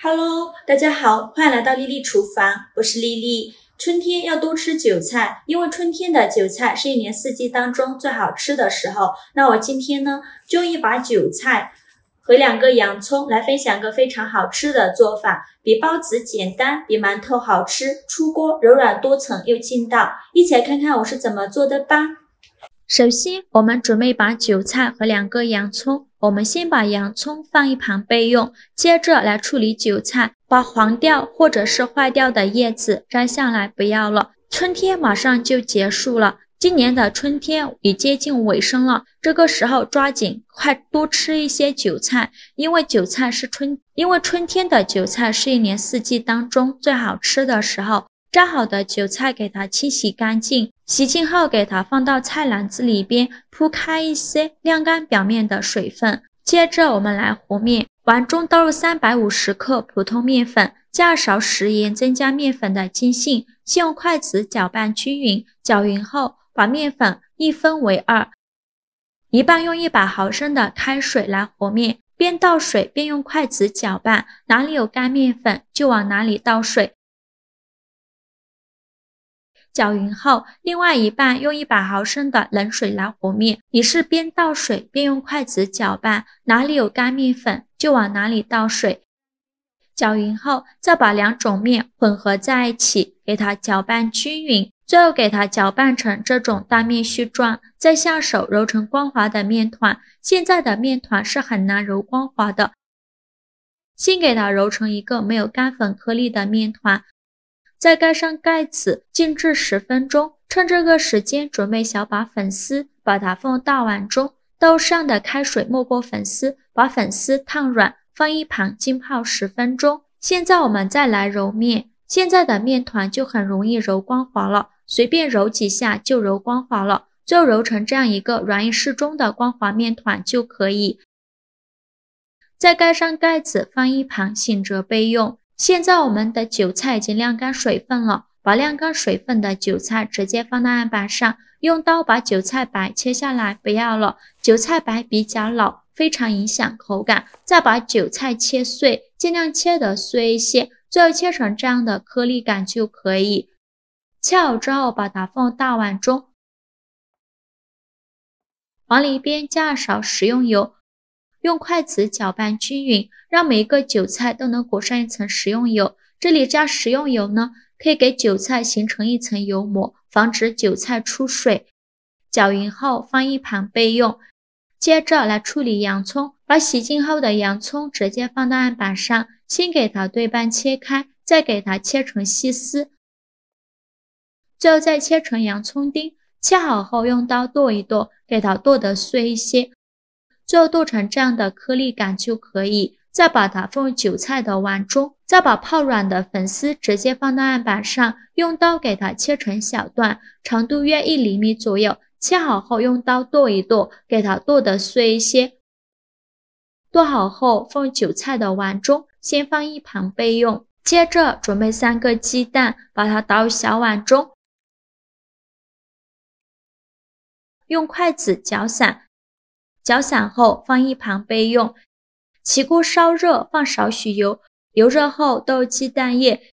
Hello， 大家好，欢迎来到丽丽厨房，我是丽丽。春天要多吃韭菜，因为春天的韭菜是一年四季当中最好吃的时候。那我今天呢，就用一把韭菜和2个洋葱来分享个非常好吃的做法，比包子简单，比馒头好吃，出锅柔软多层又劲道。一起来看看我是怎么做的吧。首先，我们准备一把韭菜和2个洋葱。我们先把洋葱放一旁备用，接着来处理韭菜，把黄掉或者是坏掉的叶子摘下来不要了。春天马上就结束了，今年的春天已接近尾声了，这个时候抓紧快多吃一些韭菜，因为春天的韭菜是一年四季当中最好吃的时候。摘好的韭菜给它清洗干净，洗净后给它放到菜篮子里边，铺开一些晾干表面的水分。接着我们来和面，碗中倒入350克普通面粉，加勺食盐增加面粉的筋性，先用筷子搅拌均匀，搅匀后把面粉一分为2，一半用100毫升的开水来和面，边倒水边用筷子搅拌，哪里有干面粉就往哪里倒水。搅匀后，另外一半用100毫升的冷水来和面，也是边倒水边用筷子搅拌，哪里有干面粉就往哪里倒水。搅匀后，再把2种面混合在一起，给它搅拌均匀，最后给它搅拌成这种大面絮状，再下手揉成光滑的面团。现在的面团是很难揉光滑的，先给它揉成一个没有干粉颗粒的面团。再盖上盖子，静置10分钟。趁这个时间，准备小把粉丝，把它放大碗中，倒上的开水没过粉丝，把粉丝烫软，放一旁浸泡10分钟。现在我们再来揉面，现在的面团就很容易揉光滑了，随便揉几下就揉光滑了，最后揉成这样一个软硬适中的光滑面团就可以。再盖上盖子，放一旁醒着备用。现在我们的韭菜已经晾干水分了，把晾干水分的韭菜直接放到案板上，用刀把韭菜白切下来不要了，韭菜白比较老，非常影响口感。再把韭菜切碎，尽量切得碎一些，最后切成这样的颗粒感就可以。切好之后把它放大碗中，往里边加勺食用油，用筷子搅拌均匀，让每一个韭菜都能裹上一层食用油。这里加食用油呢，可以给韭菜形成一层油膜，防止韭菜出水。搅匀后放一旁备用。接着来处理洋葱，把洗净后的洋葱直接放到案板上，先给它对半切开，再给它切成细丝，最后再切成洋葱丁。切好后用刀剁一剁，给它剁得碎一些，最后剁成这样的颗粒感就可以。再把它放入韭菜的碗中，再把泡软的粉丝直接放到案板上，用刀给它切成小段，长度约1厘米左右。切好后用刀剁一剁，给它剁得碎一些。剁好后放入韭菜的碗中，先放一旁备用。接着准备3个鸡蛋，把它倒入小碗中，用筷子搅散，搅散后放一旁备用。起锅烧热，放少许油，油热后倒入鸡蛋液，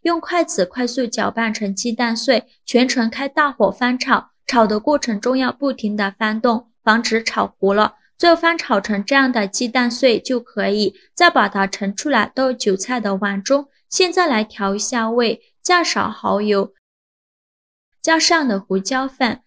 用筷子快速搅拌成鸡蛋碎，全程开大火翻炒，炒的过程中要不停地翻动，防止炒糊了。最后翻炒成这样的鸡蛋碎就可以，再把它盛出来倒入韭菜的碗中。现在来调一下味，加勺蚝油，加上的胡椒粉，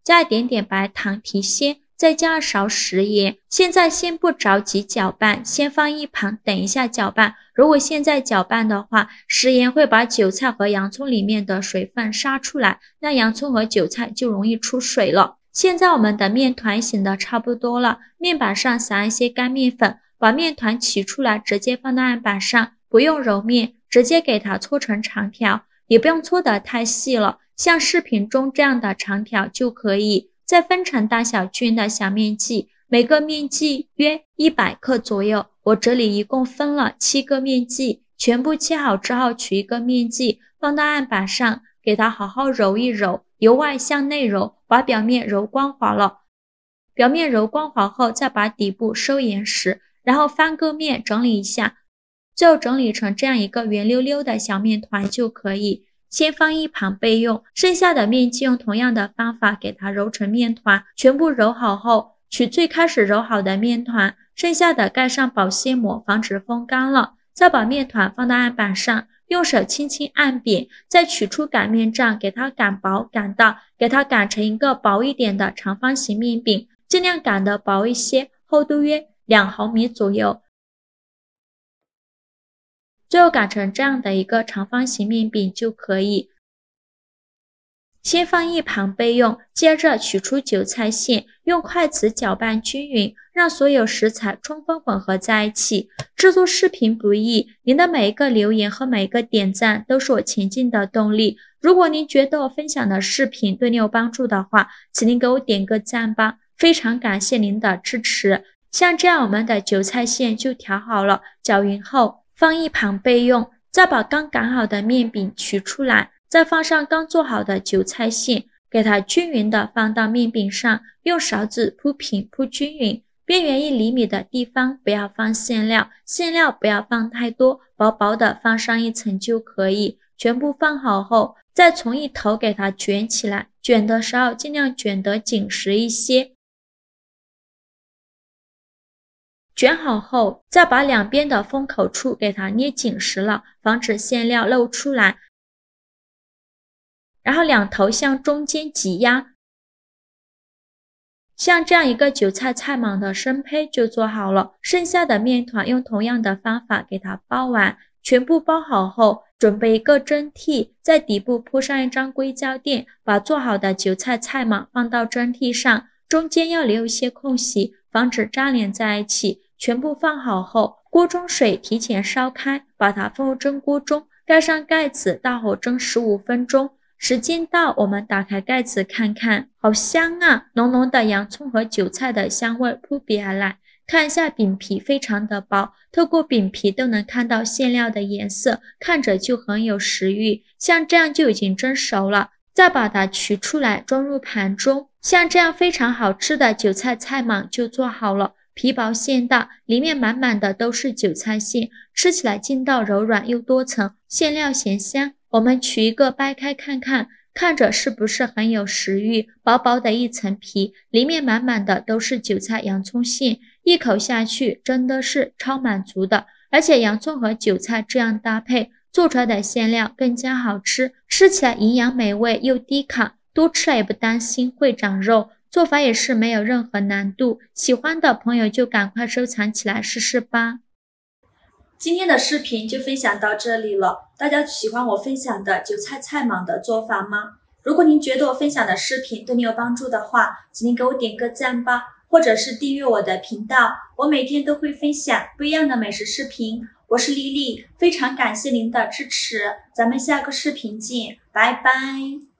加一点点白糖提鲜，再加勺食盐。现在先不着急搅拌，先放一旁等一下搅拌。如果现在搅拌的话，食盐会把韭菜和洋葱里面的水分杀出来，那洋葱和韭菜就容易出水了。现在我们的面团醒得差不多了，面板上撒一些干面粉，把面团取出来直接放到案板上，不用揉面，直接给它搓成长条，也不用搓得太细了，像视频中这样的长条就可以。再分成大小均匀的小面剂，每个面剂约100克左右，我这里一共分了7个面剂，全部切好之后取一个面剂放到案板上，给它好好揉一揉，由外向内揉，把表面揉光滑了。表面揉光滑后，再把底部收严实，然后翻个面整理一下，最后整理成这样一个圆溜溜的小面团就可以。先放一旁备用，剩下的面筋用同样的方法给它揉成面团，全部揉好后，取最开始揉好的面团，剩下的盖上保鲜膜，防止风干了。再把面团放到案板上，用手轻轻按扁，再取出擀面杖，给它擀薄擀大，给它擀成一个薄一点的长方形面饼，尽量擀得薄一些，厚度约2毫米左右。最后擀成这样的一个长方形面饼就可以。先放一旁备用，接着取出韭菜馅，用筷子搅拌均匀，让所有食材充分混合在一起。制作视频不易，您的每一个留言和每一个点赞都是我前进的动力。如果您觉得我分享的视频对你有帮助的话，请您给我点个赞吧，非常感谢您的支持。像这样我们的韭菜馅就调好了，搅匀后放一旁备用，再把刚擀好的面饼取出来，再放上刚做好的韭菜馅，给它均匀的放到面饼上，用勺子铺平铺均匀，边缘1厘米的地方不要放馅料，馅料不要放太多，薄薄的放上一层就可以。全部放好后，再从一头给它卷起来，卷的时候尽量卷得紧实一些。卷好后，再把两边的封口处给它捏紧实了，防止馅料漏出来。然后两头向中间挤压，像这样一个韭菜菜蟒的生胚就做好了。剩下的面团用同样的方法给它包完，全部包好后，准备一个蒸屉，在底部铺上一张硅胶垫，把做好的韭菜菜蟒放到蒸屉上，中间要留一些空隙，防止粘连在一起。全部放好后，锅中水提前烧开，把它放入蒸锅中，盖上盖子，大火蒸15分钟。时间到，我们打开盖子看看，好香啊！浓浓的洋葱和韭菜的香味扑鼻而来。看一下饼皮非常的薄，透过饼皮都能看到馅料的颜色，看着就很有食欲。像这样就已经蒸熟了，再把它取出来装入盘中。像这样非常好吃的韭菜菜蟒就做好了。皮薄馅大，里面满满的都是韭菜馅，吃起来劲道柔软又多层，馅料咸香。我们取一个掰开看看，看着是不是很有食欲？薄薄的一层皮，里面满满的都是韭菜洋葱馅，一口下去真的是超满足的。而且洋葱和韭菜这样搭配，做出来的馅料更加好吃，吃起来营养美味又低卡，多吃了也不担心会长肉。做法也是没有任何难度，喜欢的朋友就赶快收藏起来试试吧。今天的视频就分享到这里了，大家喜欢我分享的韭菜菜蟒的做法吗？如果您觉得我分享的视频对你有帮助的话，请您给我点个赞吧，或者是订阅我的频道，我每天都会分享不一样的美食视频。我是丽丽，非常感谢您的支持，咱们下个视频见，拜拜。